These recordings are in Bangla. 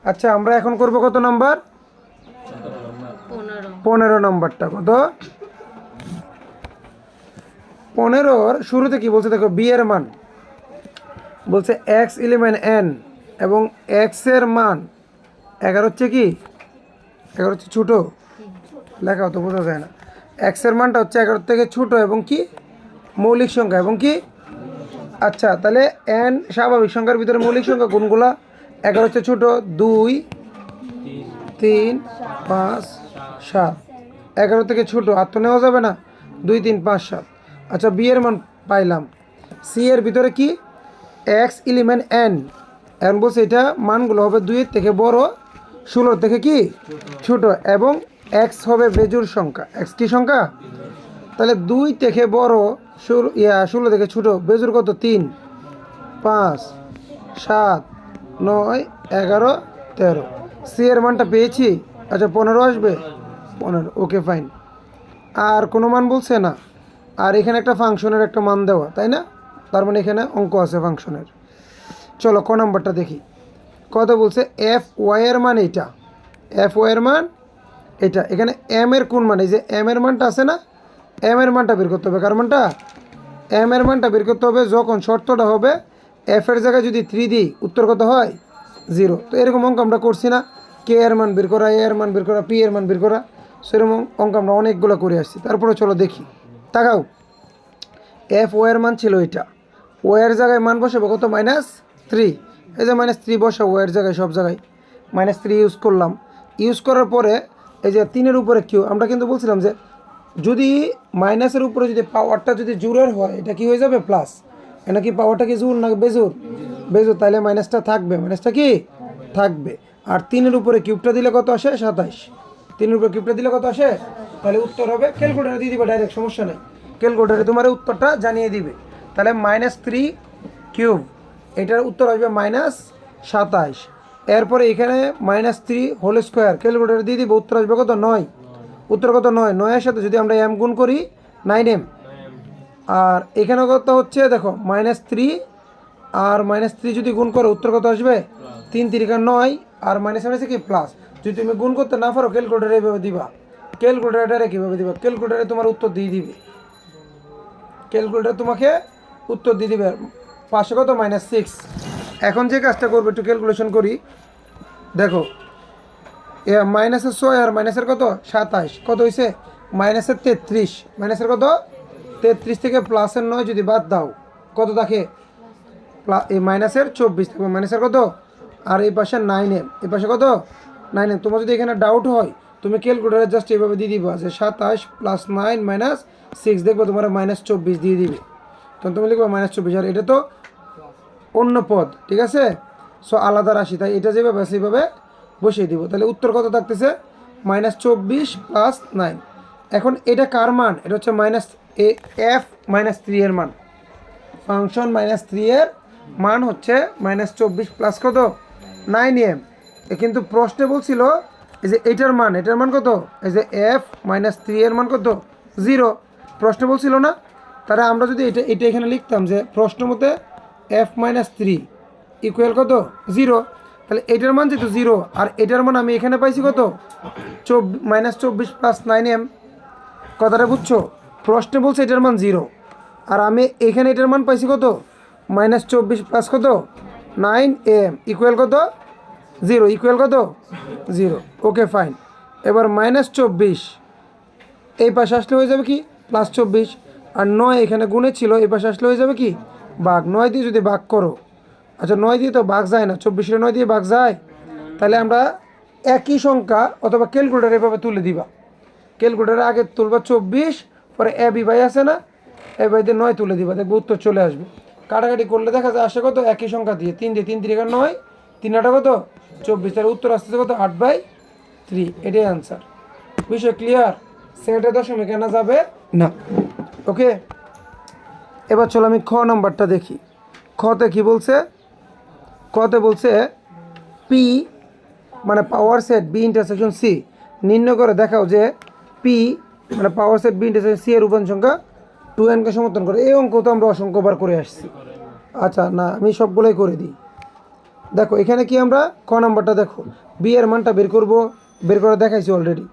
আচ্ছা আমরা এখন করব কত নাম্বার? 15 নম্বরটা। কত? 15-র শুরুতে কি বলছে দেখো, বি এর মান বলছে এক্স এলিমেন্ট এন এবং এক্স এর মান 11 হচ্ছে কি 11 হচ্ছে ছোটো, লেখাও তো বোঝা যায় না। এক্স এর মানটা হচ্ছে 11 থেকে ছোটো এবং কি মৌলিক সংখ্যা এবং কি। আচ্ছা তাহলে এন স্বাভাবিক সংখ্যার ভিতরে মৌলিক সংখ্যা কোনগুলা? 11 হচ্ছে ছোটো, 2 3 5 7। 11 থেকে ছোটো আর তো নেওয়া যাবে না, 2 3 5 7। আচ্ছা বি এর মান পাইলাম। সি এর ভিতরে কি এক্স এলিমেন্ট এন, এখন বলছে এটা মানগুলো হবে 2 থেকে বড়, 16 থেকে কি ছোট, এবং এক্স হবে বেজোড় সংখ্যা। এক্স কি সংখ্যা? তাহলে 2 থেকে বড় 16 থেকে ছোট, বেজোড় কত? 3 5 7 9 11 13। সি এর মানটা পেয়েছি। আচ্ছা 15 আসবে, 15। Okay fine. আর কোনো মান বলছে না। আর এখানে একটা ফাংশনের একটা মান দেওয়া, তাই না? তার মানে এখানে অঙ্ক আছে ফাংশনের। চলো ক নাম্বারটা দেখি। কত বলছে? এফ ওয়াই এর মান এইটা, এফ ওয়াই এর মান এটা। এখানে এম এর কোন মান? এই যে এম এর মানটা আছে না, এম এর মানটা বের করতে হবে। কার মানটা? এম এর মানটা বের করতে হবে যখন শর্তটা হবে এফ এর জায়গায় যদি 3 দিই, উত্তর কত হয়? 0। তো এরকম অঙ্ক আমরা করছি না, কে এর মান বের করা, এ এর মান বের করা, পি এর মান বের করা, সেরকম অঙ্ক আমরা অনেকগুলো করে আসছি। তারপরে চলো দেখি, তাকাও। এফ ও এর মান ছিল এটা, ও এর জায়গায় মান বসাবো কত? -3। এই যে -3 বসা ও এর জায়গায়, সব জায়গায় -3 ইউজ করলাম। ইউজ করার পরে এই যে 3-এর উপরে কিউ, আমরা কিন্তু বলছিলাম যে যদি মাইনাসের উপরে যদি পাওয়ারটা যদি জোরের হয়, এটা কি হয়ে যাবে? প্লাস। এটা কি পাওয়ারটা কি জোর না বেজোর? বেজোর, তাহলে মাইনাসটা থাকবে, মাইনাসটা কি থাকবে। আর 3-এর উপরে কিউবটা দিলে কত আসে? 27। 3-এর উপরে কিউবটা দিলে কত আসে? তাহলে উত্তর হবে, ক্যালকুলেটারে দিয়ে দিবে ডাইরেক্ট, সমস্যা নেই, ক্যালকুলেটারে তোমার উত্তরটা জানিয়ে দিবে। তাহলে -3 কিউব, এটার উত্তর আসবে -27। এরপরে এখানে -3 হোল স্কোয়ার, ক্যালকুলেটারে দিয়ে দিবে, উত্তর আসবে কত? 9। উত্তর কত? 9। 9-এর সাথে যদি আমরা এম গুণ করি 9m। আর এখানে কত হচ্ছে দেখো, -3 আর -3 যদি গুণ করো উত্তর কত আসবে? 3 3 9, আর মাইনাস মাইনাসে কি প্লাস। যদি তুমি গুণ করতে না পারো, ক্যালকুলেটারে এইভাবে দিবা, ক্যালকুলেটারে কীভাবে দিবা, ক্যালকুলেটারে তোমার উত্তর দিয়ে দিবে, ক্যালকুলেটার তোমাকে উত্তর দিয়ে দিবে। 5 কত? -6। এখন যে কাজটা করবো একটু ক্যালকুলেশন করি, দেখো এ -6 আর মাইনাসের কত? 27, কত হয়েছে? -33। মাইনাসের কত? 33 থেকে +9 যদি বাদ দাও, কত থাকে? এই -24 থাকবে, মাইনাসের কত? আর এই পাশে 9m, এই পাশে কত? 9m। তোমার যদি এখানে ডাউট হয়, তুমি ক্যালকুলেটারে জাস্ট এইভাবে দিয়ে দিবা যে 27 + 9 - 6, দেখবো তোমার -24 দিয়ে দিবে। তখন তুমি লিখবো -24। আর এটা তো অন্য পদ, ঠিক আছে, সো আলাদা রাশি, তাই এটা যেভাবে সেইভাবে বসিয়ে দিব। তাহলে উত্তর কত থাকতেছে? -24 + 9। এখন এটা কার মান? এটা হচ্ছে এফ -3 এর মান। ফাংশন -3 এর মান হচ্ছে -24 প্লাস কত? 9m। কিন্তু প্রশ্নে বলছিল এই যে এটার মান, এটার মান কত? এই যে এফ -3 এর মান কত? 0। প্রশ্নে বলছিল না? তাহলে আমরা যদি এটা এখানে লিখতাম যে প্রশ্ন মতে এফ -3 ইকুয়াল কত? 0। তাহলে এটার মান যেহেতু 0 আর এটার মান আমি এখানে পাইছি কত? -24 + 9m। কথাটা বুঝছো? প্রশ্নে বলছে এটার মান 0 আর আমি এখানে এটার মান পাইছি কত? -24 প্লাস কত? 9m ইকুয়াল কত? 0। ইকুয়াল কত? 0। Okay fine. এবার -24 এই পাশে আসলে হয়ে যাবে কি? +24। আর 9 এখানে গুণে ছিল, এই পাশে আসলে হয়ে যাবে কি? ভাগ। 9 দিয়ে যদি ভাগ করো, আচ্ছা 9 দিয়ে তো ভাগ যায় না, 24-এ 9 দিয়ে ভাগ যায়। তাহলে আমরা একই সংখ্যা অথবা ক্যালকুলেটার এভাবে তুলে দিবা। ক্যালকুলেটারে আগে তুলবা 24, পরে এ বি বাই আছে না, এ বাই দিয়ে 9 তুলে দিবা, দেখবো উত্তর চলে আসবে। কাটাকাটি করলে দেখা যায় আসে কত? একই সংখ্যা দিয়ে 3 দিয়ে 3 3 9, 3 8 কত? 24। তাহলে উত্তর আসতেছে কত? 8/3। এটাই আনসার। বিষয় ক্লিয়ার? সেটা দশমিক আনা যাবে না। ওকে, এবার চলো আমি খ নম্বরটা দেখি। খতে কি বলছে? খতে বলছে পি মানে power set B intersection C নির্ণয় করে দেখাও যে পি মানে power set B intersection C এর উপাদান সংখ্যা 2n কে সমর্থন করে। এই অঙ্ক তো আমরা অসংখ্যবার করে আসছি। আচ্ছা না, আমি সবগুলোই করে দিই। দেখো এখানে কি আমরা ক নাম্বারটা দেখো বি এর মানটা বের করব, বের করে দেখাইছি অলরেডি।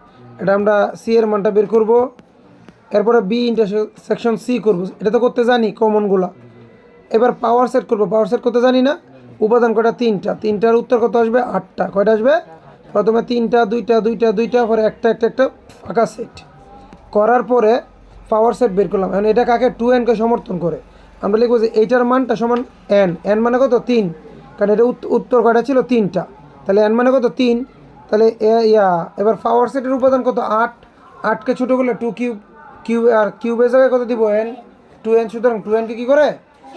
এটা আমরা সি এর মানটা বের করব, এরপরে বি ইন্টারসেকশন সি করব, এটা তো করতে জানি কমনগুলা। এবার পাওয়ার সেট করব, পাওয়ার সেট করতে জানি না। উপাদান কয়টা? তিনটা, তিনটার উত্তর কত আসবে? 8টা। কয়টা আসবে? প্রথমে 3টা 2টা 2টা 2টা, পরে একটা একটা একটা ফাঁকা সেট করার পরে পাওয়ার সেট বের করলাম। এখন এটা কাকে? 2n-কে সমর্থন করে। আমরা লিখবো যে এইটার মানটা সমান n, n মানে কত? 3, কারণ এটা উত্তর কয়টা ছিল? 3টা, তাহলে n মানে কত? 3। তাহলে এবার পাওয়ার সেটের উপাদান কত? 8, 8কে ছোটো করলে 2 কিউব, কিউব আর কিউবের জায়গায় কত দিব? n, 2n, সুতরাং 2n-কে কী করে?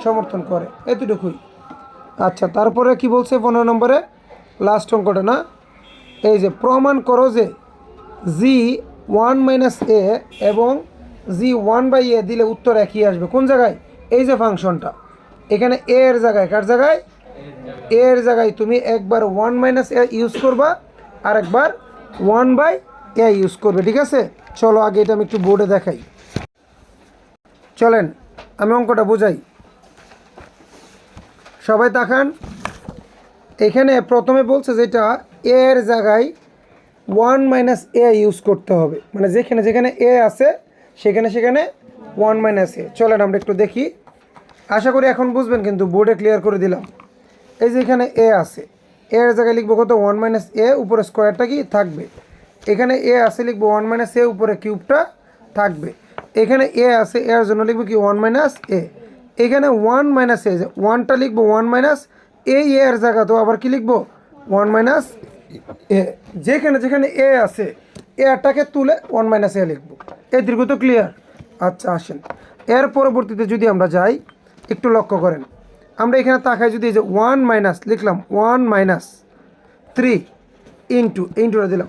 সমর্থন করে, এতটুকুই। আচ্ছা, তারপরে কি বলছে 15 নম্বরে লাস্ট অঙ্কটা না? এই যে প্রমাণ করো যে জি 1 - a এবং জি 1/a দিলে উত্তর একই আসবে। কোন জায়গায়? এই যে ফাংশনটা এখানে a এর জায়গায়, কার জায়গায়? a এর জায়গায় তুমি একবার 1 - a ইউজ করবা আর একবার 1/a ইউজ করবে, ঠিক আছে? চলো আগে এটা আমি একটু বোর্ডে দেখাই। চলেন আমি অঙ্কটা বোঝাই, সবাই তাকান। এখানে প্রথমে বলছে যেটা a এর জায়গায় 1 - a ইউজ করতে হবে, মানে যেখানে যেখানে a আছে সেখানে সেখানে 1 - a। চলেন আমরা একটু দেখি, আশা করি এখন বুঝবেন, কিন্তু বোর্ডে ক্লিয়ার করে দিলাম। এই যে এখানে a আছে, a এর জায়গায় লিখবো কত? 1 - a, উপরে স্কোয়ারটা কি থাকবে। এখানে a আছে, লিখবো 1 - a, উপরে কিউবটা থাকবে। এখানে a আছে, এর জন্য লিখবো কি? 1 - a। এখানে 1 - a, যে 1টা লিখবো 1 - এই এর জায়গা তো আবার কি লিখবো? 1 - a। যেখানে যেখানে a আছে এটাকে তুলে 1 - a লিখবো। এই দীর্ঘ তো ক্লিয়ার? আচ্ছা আসেন, এর পরবর্তীতে যদি আমরা যাই, একটু লক্ষ্য করেন। আমরা এখানে তাকাই, যদি এই যে 1 লিখলাম, 1 - 3 ইন্টুটা দিলাম,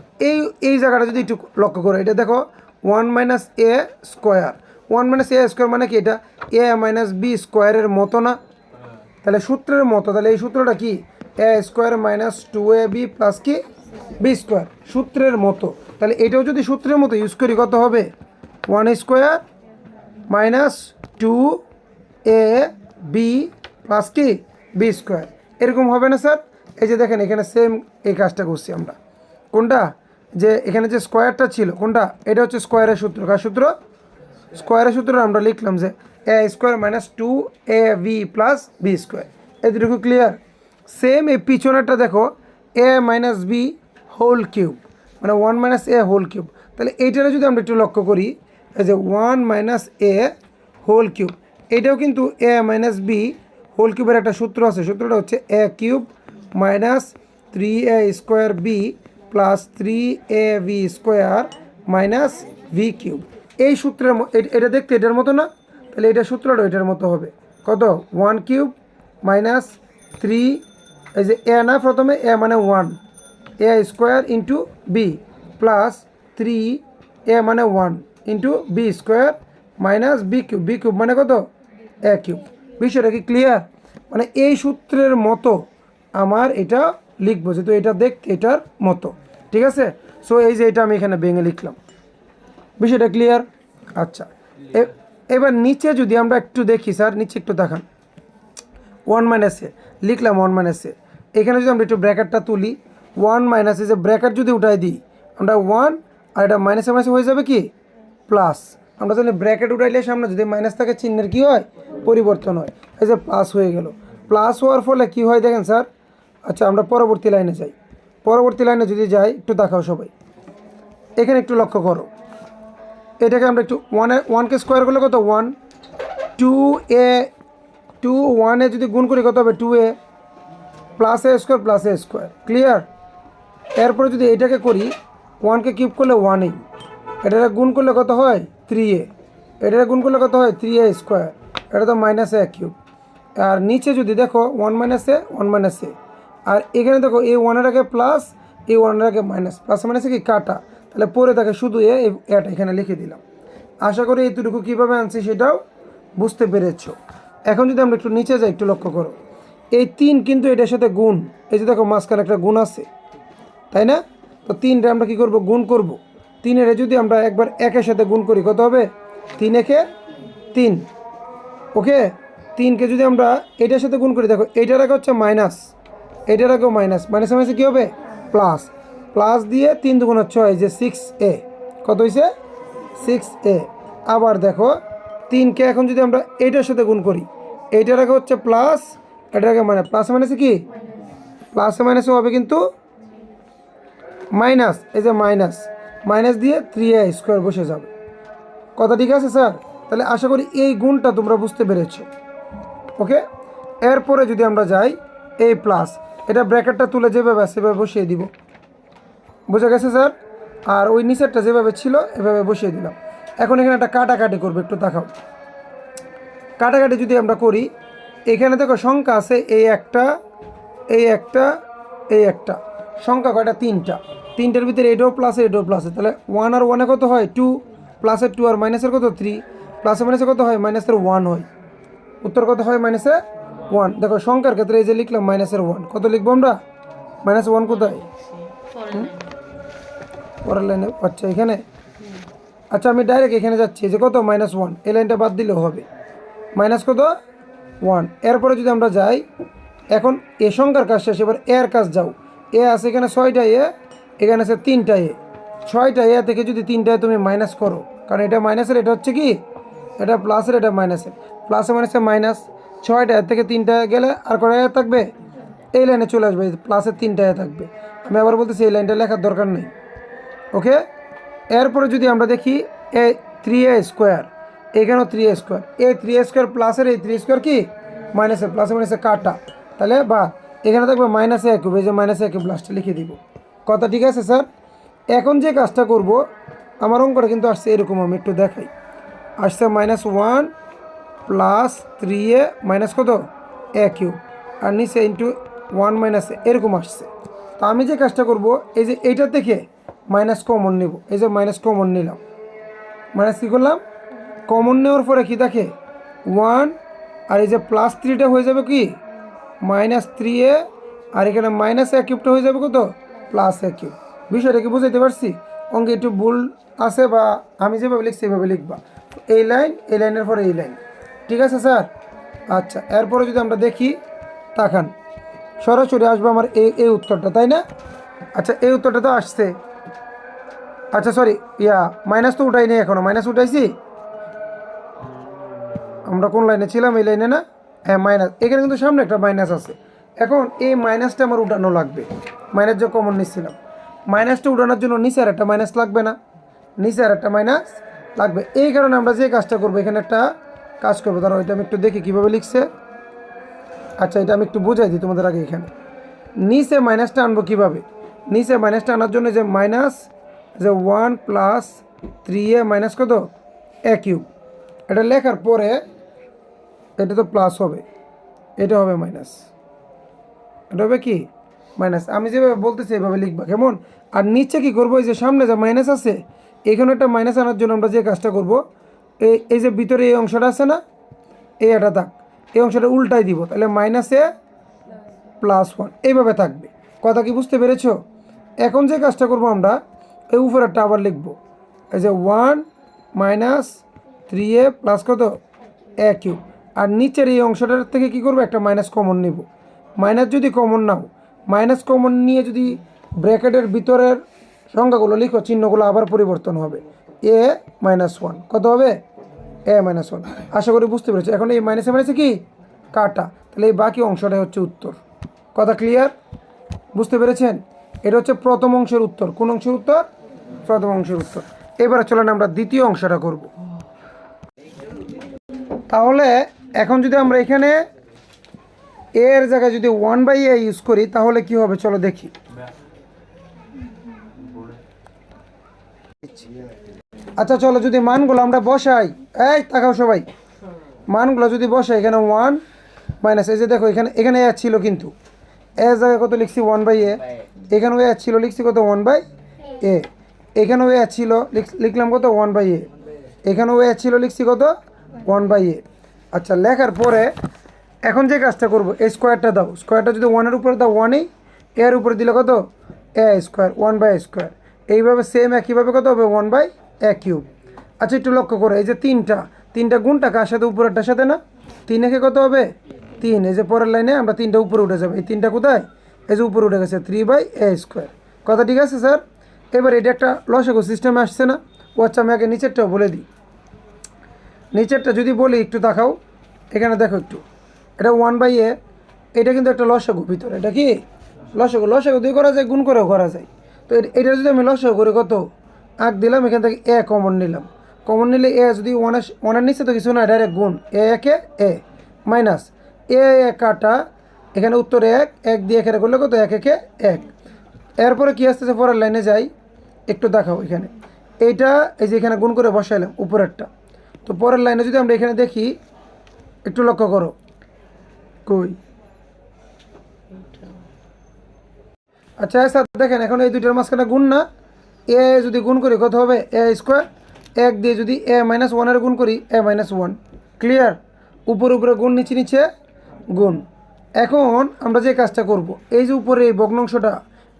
এই জায়গাটা যদি একটু লক্ষ্য করো, এটা দেখো 1 - a স্কোয়ার। 1 - a স্কোয়ার মানে কি? এটা a - b স্কোয়ারের মতো না? তাহলে সূত্রের মতো। তাহলে এই সূত্রটা কি? a square minus 2ab plus কি? b স্কোয়ার, সূত্রের মতো। তাহলে এটাও যদি সূত্রের মতো ইউজ করি, কত হবে? 1 স্কোয়ার মাইনাস 2ab প্লাস কি? b square. এরকম হবে না স্যার? এই যে দেখেন এখানে সেম এই কাজটা করছি আমরা। কোনটা? যে এখানে যে স্কোয়ারটা ছিল, কোনটা? এটা হচ্ছে স্কোয়ারের সূত্র। কার সূত্র? স্কোয়ারের সূত্র আমরা লিখলাম যে a square minus 2ab plus b square. এতটুকু ক্লিয়ার? সেম এই পিছনেরটা দেখো, a - b হোল কিউব, মানে 1 - a হোল কিউব। তাহলে এইটারে যদি আমরা একটু লক্ষ্য করি, এই যে 1 - a হোল কিউব, এটাও কিন্তু a - b হোল কিউবের একটা সূত্র আছে। সূত্রটা হচ্ছে a cube minus 3a square b plus 3ab square minus v cube. এই সূত্রের এটা দেখতে এটার মতো না? তাহলে এটা সূত্রটা এটার মতো হবে। কত? 1 কিউব মাইনাস 3, এই যে a না, প্রথমে a মানে 1, a square into b plus 3a মানে 1 into b square minus b cube. b cube মানে কত? a cube. বিষয়টা কি ক্লিয়ার? মানে এই সূত্রের মতো আমার এটা লিখবো, যেহেতু এটা দেখতে এটার মতো, ঠিক আছে? সো এই যে এটা আমি এখানে ভেঙে লিখলাম। বিষয়টা ক্লিয়ার? আচ্ছা, এবার নিচে যদি আমরা একটু দেখি, স্যার নিচে একটু দেখান। 1 - a লিখলাম, 1 - a। এখানে যদি আমরা একটু ব্র্যাকেটটা তুলি, 1 - যে ব্র্যাকেট যদি উঠাই দিই আমরা 1, আর এটা মাইনাসে মাইনাসে হয়ে যাবে কি? প্লাস। আমরা জানি ব্র্যাকেট উঠাইলে সামনে যদি মাইনাস থাকে চিহ্নের কী হয়? পরিবর্তন হয়। এই যে প্লাস হয়ে গেল। প্লাস হওয়ার ফলে কি হয় দেখেন স্যার। আচ্ছা আমরা পরবর্তী লাইনে যাই। পরবর্তী লাইনে যদি যাই, একটু দেখাও সবাই, এখানে একটু লক্ষ্য করো। এটাকে আমরা একটু 1কে স্কোয়ার করলে কত? 1, 2a 1 যদি গুণ করি কত হবে? 2a plus a square plus a square. Clear? এরপরে যদি এটাকে করি, 1কে কিউব করলে 1a, এটাকে গুণ করলে কত হয়? 3a, এটাকে গুণ করলে কত হয়? 3a স্কোয়ার, এটা তো -a কিউব। আর নিচে যদি দেখো 1 - a 1 - a, আর এখানে দেখো এই 1-এর আগে প্লাস, এই 1-এর আগে মাইনাস, প্লাস মাইনাসে কি কাটা, তাহলে পরে থাকে শুধু এটা এখানে লিখে দিলাম। আশা করি এইটুকু কীভাবে আনছি সেটাও বুঝতে পেরেছ। এখন যদি আমরা একটু নিচে যাই, একটু লক্ষ্য করো, এই 3 কিন্তু এটার সাথে গুণ, এই যে দেখো মাঝখানে একটা গুণ আছে, তাই না? তো 3টা আমরা কী করব? গুণ করব। 3-এর যদি আমরা একবার 1-এর সাথে গুণ করি কত হবে? 3 একে 3। ওকে, 3কে যদি আমরা এটার সাথে গুণ করি, দেখো এইটার আগে হচ্ছে মাইনাস, এটার আগেও মাইনাস, মাইনাসে মাইনাসে কী হবে প্লাস, প্লাস দিয়ে 3 2 6 যে 6a, কত হয়েছে 6a। আবার দেখো 3কে এখন যদি আমরা এইটার সাথে গুণ করি, এইটার আগে হচ্ছে প্লাস, এটার আগে মাইনাস, প্লাসে মাইনাসে কি প্লাসে মাইনাসে হবে কিন্তু মাইনাস, এই যে মাইনাস, মাইনাস দিয়ে 3a² বসে যাবে। কথা ঠিক আছে স্যার? তাহলে আশা করি এই গুণটা তোমরা বুঝতে পেরেছ। ওকে, এরপরে যদি আমরা যাই এই প্লাস, এটা ব্র্যাকেটটা তুলে যেভাবে আছে সেভাবে বসিয়ে দিব, বোঝা গেছে স্যার? আর ওই নিচেরটা যেভাবে ছিল এভাবে বসিয়ে দিলাম। এখন এখানে একটা কাটাকাটি করবে, একটু দেখাও। কাটাকাটি যদি আমরা করি, এখানে দেখো সংখ্যা আছে এই একটা, এই একটা, এই একটা, সংখ্যা কয়টা 3টা, 3টার ভিতরে এটাও প্লাসে এটাও প্লাসে, তাহলে 1 আর 1 কত হয় 2, প্লাসের 2 আর মাইনাসের কত 3, প্লাসে মাইনাসে কত হয় মাইনাসের 1 হয়। উত্তর কত হয় মাইনাসে 1। দেখো সংখ্যার ক্ষেত্রে এই যে লিখলাম মাইনাসের 1, কত লিখবো আমরা -1 কোথায় পরের লাইনে, আচ্ছা এখানে, আচ্ছা আমি ডাইরেক্ট এখানে যাচ্ছি, যে কত -1, এই লাইনটা বাদ দিলেও হবে, মাইনাস কত 1। এরপরে যদি আমরা যাই, এখন এ সংখ্যার কাজ শেষ, এবার এর কাজ যাও। এ আছে এখানে 6টা এ, এখানে আছে 3টা এ, 6টা এ থেকে যদি 3টায় তুমি মাইনাস করো, কারণ এটা মাইনাসের, এটা হচ্ছে কি এটা প্লাসের, এটা মাইনাসের, প্লাসে মাইনাসে মাইনাস, 6টা এর থেকে 3টা গেলে আর কটা এ থাকবে, এই লাইনে চলে আসবে, প্লাসের 3টা এ থাকবে। আমি আবার বলতেছি এই লাইনটা লেখার দরকার নেই। ওকে, এরপরে যদি আমরা দেখি এ 3a², এখানেও 3a², এই 3a² প্লাসের এই 3a² কি মাইনাসের, প্লাসে মাইনাসে কাটা, তাহলে বা এখানে থাকবে -1, এই যে -1 প্লাসটা লিখে দিব। কথা ঠিক আছে স্যার? এখন যে কাজটা করব, আমার অঙ্কটা কিন্তু আসছে এরকম, আমি একটু দেখাই, আসছে -1 প্লাস 3a মাইনাস কত a³ আর নিচে ইন্টু 1 - এরকম আসছে। তো আমি যে কাজটা করব, এই যে এইটা থেকে মাইনাস কমন নেব, এই যে মাইনাস কমন নিলাম, মাইনাস কী করলাম কমন নেওয়ার পরে কি দেখে 1, আর এই যে +3টা হয়ে যাবে কি -3a, আর এখানে -a³ হয়ে যাবে কত +a³। বিষয়টা কি বুঝাইতে পারছি? অঙ্কে একটু ভুল আছে বা আমি যেভাবে লিখছি সেভাবে লিখবা, এই লাইন, এই লাইনের পরে এই লাইন, ঠিক আছে স্যার? আচ্ছা, এরপরে যদি আমরা দেখি, তাকান, সরাসরি আসবে আমার এই উত্তরটা, তাই না? আচ্ছা, এই উত্তরটা তো আসছে। আচ্ছা সরি, মাইনাস তো উঠাই নেই এখনো, মাইনাস উঠাইছি, আমরা কোন লাইনে ছিলাম, এই লাইনে না? হ্যাঁ মাইনাস, এখানে কিন্তু সামনে একটা মাইনাস আছে। এখন এই মাইনাসটা আমার উঠানো লাগবে, মাইনাস যে কমন নিচ্ছিলাম, মাইনাসটা উঠানোর জন্য নিচে আর একটা মাইনাস লাগবে না? নিচে আর একটা মাইনাস লাগবে। এই কারণে আমরা যে কাজটা করবো, এখানে একটা কাজ করবো, তারা ওইটা আমি একটু দেখি কীভাবে লিখছে। আচ্ছা, এটা আমি একটু বুঝাই দিই তোমাদের আগে। এখানে নিচে মাইনাসটা আনবো কীভাবে? নিচে মাইনাসটা আনার জন্য যে মাইনাস, যে 1 প্লাস 3a মাইনাস কত a³, এটা লেখার পরে এটা তো প্লাস হবে, এটা হবে মাইনাস, এটা হবে কি মাইনাস। আমি যেভাবে বলতেছি এভাবে লিখবা, কেমন? আর নিচে কি করবো, এই যে সামনে যে মাইনাস আছে, এখানে একটা মাইনাস আনার জন্য আমরা যে কাজটা করব, এই যে ভিতরে এই অংশটা আছে না, এই এটা থাক, এই অংশটা উল্টাই দিব, তাহলে -a+1 এইভাবে থাকবে। কথা কি বুঝতে পেরেছ? এখন যে কাজটা করব, আমরা এই উপরেরটা আবার লিখব, এই যে 1 - 3a প্লাস কত a³, আর নিচের এই অংশটার থেকে কি করব, একটা মাইনাস কমন নেব। মাইনাস যদি কমন নাও, মাইনাস কমন নিয়ে যদি ব্র্যাকেটের ভিতরের সংখ্যাগুলো লিখো, চিহ্নগুলো আবার পরিবর্তন হবে, a-1 কত হবে a-1। আশা করি বুঝতে পেরেছি। এখন এই মাইনাসে মাইনাসে কি কাটা, তাহলে এই বাকি অংশটাই হচ্ছে উত্তর। কথা ক্লিয়ার? বুঝতে পেরেছেন? এটা হচ্ছে প্রথম অংশের উত্তর। কোন অংশের উত্তর? প্রথম অংশের উত্তর। এবারে চলেন আমরা দ্বিতীয় অংশটা করব। তাহলে এখন যদি আমরা এখানে এর জায়গায় যদি 1/a ইউজ করি, তাহলে কি হবে চলো দেখি। আচ্ছা চলো, যদি মানগুলো আমরা বসাই, এই তাকাও সবাই, মানগুলো যদি বসাই, এখানে 1 মাইনাস, এই যে দেখো এখানে এ ছিল, কিন্তু এর জায়গায় কত লিখছি 1/a, এখানেও এ ছিল, লিখছি কত 1/a, এখানেও এ ছিল, লিখলাম কত 1/a, এখানেও এ ছিল, লিখছি কত 1/a। আচ্ছা, লেখার পরে এখন যে কাজটা করবো, এই স্কোয়ারটা দাও, স্কোয়ারটা যদি 1-এর উপরে দাও 1-ই, এর উপরে দিলে কত a², 1/a², এইভাবে সেম একইভাবে কত হবে 1/a³। আচ্ছা একটু লক্ষ্য করো, এই যে তিনটা গুণটা কার সাথে, উপরেরটার সাথে না? 3 একে কত হবে 3, এই যে পরের লাইনে আমরা 3টা উপরে উঠে যাবে, এই 3টা কোথায় এই যে উপরে উঠে গেছে 3/a²। কথা ঠিক আছে স্যার? এবার এটা একটা লসাগু সিস্টেমে আসছে না? ও আচ্ছা, আমি আগে নিচেরটাও বলে দিই। নিচেরটা যদি বলি একটু দেখাও, এখানে দেখো একটু, এটা 1/a, এটা কিন্তু একটা লসাগু ভিতরে, এটা কি লসাগু? লসাগু দিয়ে করা যায়, গুণ করেও করা যায়। তো এটা যদি আমি লসাগু করি কত, আগ দিলাম, এখান থেকে এ কমন নিলাম, কমন নিলে এ যদি ওয়ানের নিচে তো কিছু না, ডাইরেক্ট গুণ, একে এ মাইনাস এ কাটা, এখানে উত্তরে এক দিয়ে এখানে করলে কত, একে এক। এরপরে কী আসতেছে, পরের লাইনে যাই, একটু দেখাও এখানে, এইটা এই যে এখানে গুণ করে বসাইলাম উপরেরটা। তো পরের লাইনে যদি আমরা এখানে দেখি, একটু লক্ষ্য করো, কই, আচ্ছা স্যার দেখেন, এখন এই দুইটার মাঝখানে গুণ না, এ যদি গুণ করি কত হবে, a², এক দিয়ে যদি a-1 গুণ করি a-1, ক্লিয়ার? উপরে উপরে গুণ, নিচে নিচে গুণ। এখন আমরা যে কাজটা করব, এই যে উপরে এই ভগ্নাংশটা,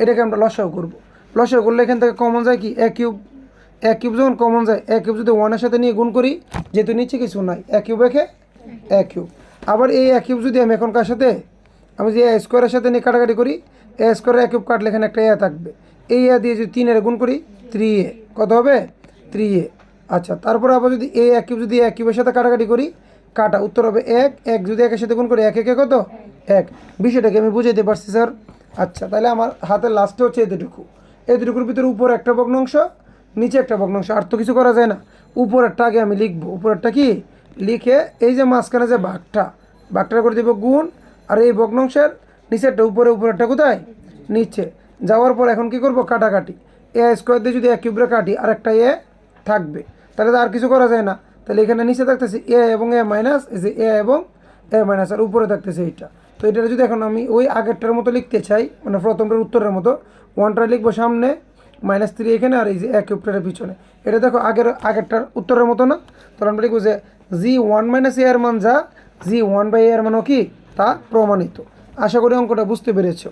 এটাকে আমরা লসাগু করব। লসাগু করলে এখান থেকে কমন যায় কি, a³ যখন কমন যায়, a³ যদি 1-এর সাথে নিয়ে গুণ করি, যেহেতু নিচে কিছু নাই, a³ একে a³। আবার এই a³ যদি আমি এখনকার সাথে, আমি যে a² সাথে নিয়ে কাটাকাটি করি, a² a³ কাটলে এখানে একটা এ থাকবে, এই এ দিয়ে যদি 3-এর গুণ করি 3a, কত হবে 3a। আচ্ছা, তারপরে আবার যদি a³ যদি a³ সাথে কাটাকাটি করি, কাটা, উত্তর হবে 1 যদি 1-এর সাথে গুণ করি, 1 একে কত 1। বিষয়টাকে আমি বুঝাইতে পারছি স্যার? আচ্ছা, তাহলে আমার হাতের লাস্টে হচ্ছে এই দুটুকুর ভিতরে উপরে একটা ভগ্নাংশ, নিচে একটা ভগ্নাংশ, আর তো কিছু করা যায় না। উপরেরটা আগে আমি লিখবো, উপরেরটা কি লিখে, এই যে মাঝখানে যে ভাগটা করে দেবো গুণ, আর এই ভগ্নাংশের নিচেরটা উপরেরটা কোথায়, নিচে। যাওয়ার পর এখন কি করব, কাটাকাটি, a² দিয়ে যদি a³ কাটি, আর একটা এ থাকবে, তাহলে তো আর কিছু করা যায় না। তাহলে এখানে নিচে থাকতেছে এ এবং এ মাইনাস, এই যে এ এবং এ মাইনাস, আর উপরে থাকতেছে এইটা। তো এটা যদি এখন আমি ওই আগেরটার মতো লিখতে চাই, মানে প্রথমটার উত্তরের মতো, 1টা লিখবো সামনে, -3 এখানে, আর এই যে a³ পিছনে। এটা দেখো আগেরটার উত্তরের মতো না? তাহলে আমরা লিখবো যে g1 - a এর মান যা, g1/a এর মানও কি তা প্রমাণিত। আশা করি অঙ্কটা বুঝতে পেরেছো।